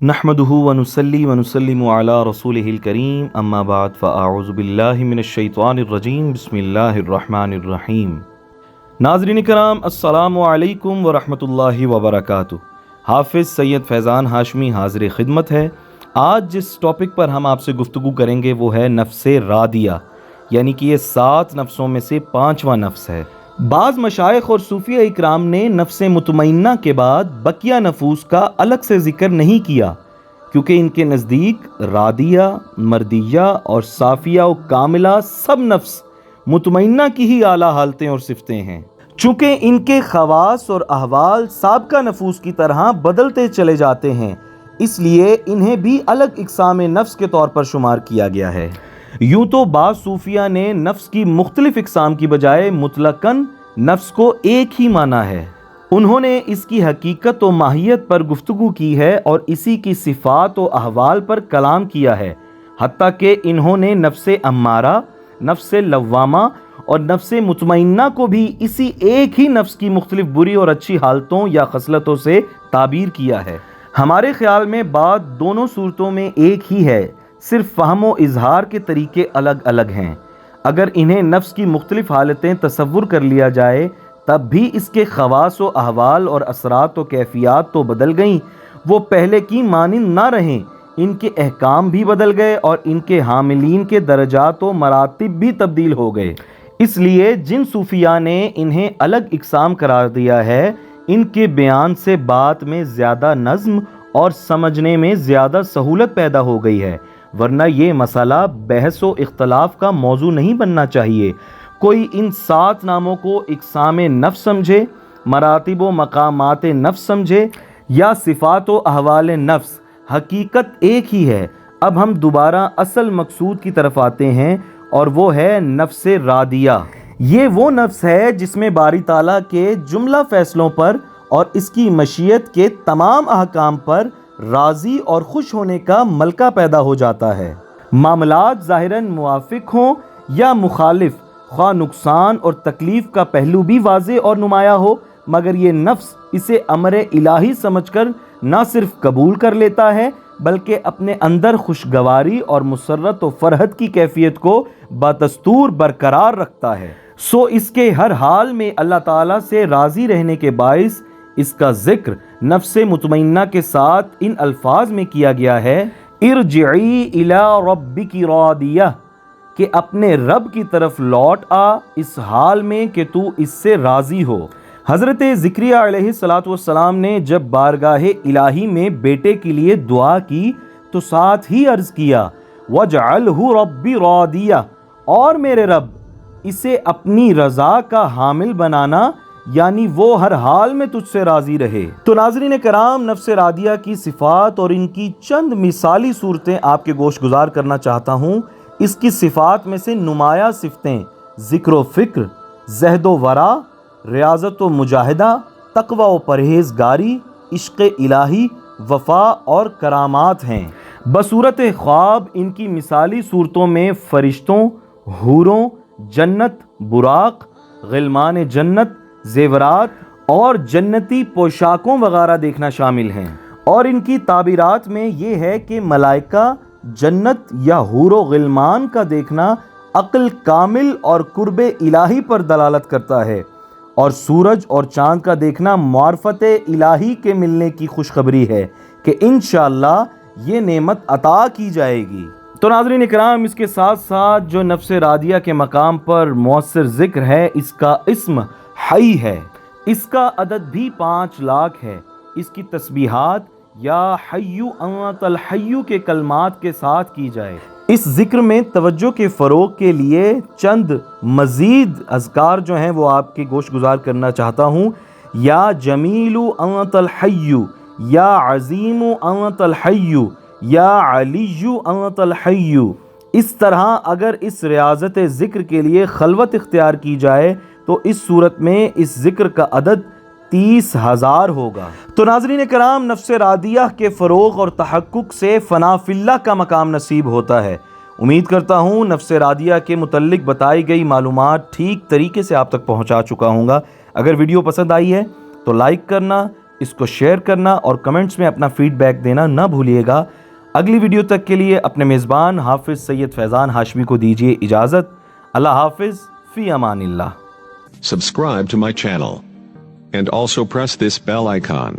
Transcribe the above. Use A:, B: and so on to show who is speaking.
A: नहमदुहु व नुसल्ली व नुसल्लिमु अला रसूलिहिल करीम अम्मा बाद फ़अऊज़ु बिल्लाहि मिनश्शैतानिर्रजीम बिस्मिल्लाहिर्रहमानिर्रहीम। नाज़रीन कराम अस्सलामु अलैकुम व रहमतुल्लाहि व बरकातुहू। हाफ़िज़ सैयद फैज़ान हाशमी हाज़िर ख़िदमत है। आज जिस टॉपिक पर हम आपसे गुफ्तगू करेंगे वो है नफ्से रादिया, यानी कि ये 7 नफ्सों में से 5वां नफ्स है। बाज़ मशाइख और सूफिया इकराम ने नफ्स मुतमइन्ना के बाद बकिया नफूस का अलग से जिक्र नहीं किया, क्योंकि इनके नज़दीक रादिया, मर्दिया और साफिया और कामिला सब नफ्स मुतमइन्ना की ही आला हालतें और सिफतें हैं। चूँकि इनके खवास और अहवाल साबका नफूस की तरह बदलते चले जाते हैं, इसलिए इन्हें भी अलग इक़साम नफ्स के तौर पर शुमार किया गया है। यूँ तो बाज़ सूफिया ने नफ्स की मुख्तलिफ इक़साम की बजाय मुतलकन नफ्स को एक ही माना है। उन्होंने इसकी हकीकत व माहियत पर गुफ्तगू की है और इसी की सिफ़ात व अहवाल पर कलाम किया है। हत्ता कि इन्होंने नफ्से अम्मारा, नफ्से लव्वामा और नफ्से मुतमइन्ना को भी इसी एक ही नफ्स की मुख्तलिफ बुरी और अच्छी हालतों या खसलतों से ताबीर किया है। हमारे ख्याल में बात दोनों सूरतों में एक ही है, सिर्फ फ़हम व इजहार के तरीके अलग अलग हैं। अगर इन्हें नफ्स की मुख्तलिफ हालतें तसव्वुर कर लिया जाए तब भी इसके खवास व अहवाल और असरात व कैफियत तो बदल गईं, वो पहले की मानिंद ना रहें। इनके अहकाम भी बदल गए और इनके हामिलीन के दर्जात व मरातिब भी तब्दील हो गए। इसलिए जिन सूफिया ने इन्हें अलग इक़साम करार दिया है, इनके बयान से बात में ज़्यादा नज़्म और समझने में ज़्यादा सहूलत पैदा हो गई है, वरना ये मसला बहस व इख्तलाफ का मौजू नहीं बनना चाहिए। कोई इन 7 नामों को इक़साम नफ्स समझे, मरातिब व मकामात नफ्स समझे या सिफ़ात व अहवाल नफ्स, हकीकत एक ही है। अब हम दोबारा असल मकसूद की तरफ आते हैं और वो है नफ्से रादिया। ये वो नफ्स है जिसमें बारी ताला के जुमला फ़ैसलों पर और इसकी मशीयत के तमाम अहकाम पर राज़ी और खुश होने का मलका पैदा हो जाता है। मामलात ज़ाहिरन मुवाफ़िक हों या मुखालिफ, ख्वाह नुकसान और तकलीफ़ का पहलू भी वाज़े और नुमाया हो, मगर ये नफ्स इसे अमर इलाही समझकर ना सिर्फ कबूल कर लेता है बल्कि अपने अंदर खुशगवारी और मुसर्रत व फ़रहत की कैफियत को बदस्तूर बरकरार रखता है। सो इसके हर हाल में अल्लाह ताला से राज़ी रहने के बाइस इसका ज़िक्र नफ्से मुतमइन्ना के साथ इन अल्फाज में किया गया है, इरजिई इला रब्बिकी रादिया, कि अपने रब की तरफ लौट आ इस हाल में कि तू इससे राज़ी हो। हज़रत ज़िक्रिया अलैहिस्सलातु वस्सलाम ने जब बारगाहे इलाही में बेटे के लिए दुआ की तो साथ ही अर्ज़ किया, वजअलहु रब्बी रादिया, और मेरे रब इसे अपनी रज़ा का हामिल बनाना, यानी वो हर हाल में तुझसे राज़ी रहे। तो नाज़रीन कराम, नफ्स रादिया की सिफ़ात और इनकी चंद मिसाली सूरतें आपके गोश गुजार करना चाहता हूँ। इसकी सिफ़ात में से नुमाया सिफ़तें ज़िक्र व फ़िक्र, ज़हद व वरा, रियाज़त व मुजाहिदा, तक़वा व परहेज़गारी, इश्क़ इलाही, वफ़ा और करामात हैं। बसूरत ख्वाब इनकी मिसाली सूरतों में फ़रिश्तों, हूरों, जन्नत, बुराक, ग़िलमान जन्नत, ज़ेवरात और जन्नती पोशाकों वगैरह देखना शामिल हैं। और इनकी ताबीरात में ये है कि मलाइका, जन्नत या हूरो ग़िलमान का देखना अक्ल कामिल और कुर्बे इलाही पर दलालत करता है, और सूरज और चाँद का देखना मार्फत इलाही के मिलने की खुशखबरी है कि इंशाअल्लाह ये नेमत अता की जाएगी। तो नाज़रीन इकराम, इसके साथ साथ जो नफ्स रादिया के मकाम पर मौसर ज़िक्र है, इसका इस्म हई है। इसका अदद भी 5 लाख है। इसकी तस्बीहात या हय्यु अंतल हय्यु के कलमात के साथ की जाए। इस ज़िक्र में तवज्जो के फ़रोग़ के लिए चंद मज़ीद अज़कार जो हैं वो आपके गोश गुजार करना चाहता हूँ। या जमीलु अंतल हय्यु, या अज़ीमु अंतल हय्यु, या अलिय्यु अंतल हय्यु। इस तरह अगर इस रियाज़त ज़िक्र के लिए खलवत इख्तियार की जाए तो इस सूरत में इस ज़िक्र का अदद 30,000 होगा। तो नाज़रीन कराम, नफ्स रादिया के फ़रोग़ और तहक्कुक से फ़ना फ़िल्लाह का मकाम नसीब होता है। उम्मीद करता हूँ नफ्स रादिया के मुतल्लिक़ बताई गई मालूमात ठीक तरीके से आप तक पहुँचा चुका हूँगा। अगर वीडियो पसंद आई है तो लाइक करना, اس کو شیئر کرنا اور کمنٹس میں اپنا فیڈ بیک دینا نہ بھولیے گا۔ اگلی ویڈیو تک کے لیے اپنے میزبان حافظ سید فیضان ہاشمی کو دیجیے اجازت۔ اللہ حافظ، فی Aman Ullah.
B: Subscribe to my channel and also press this bell icon.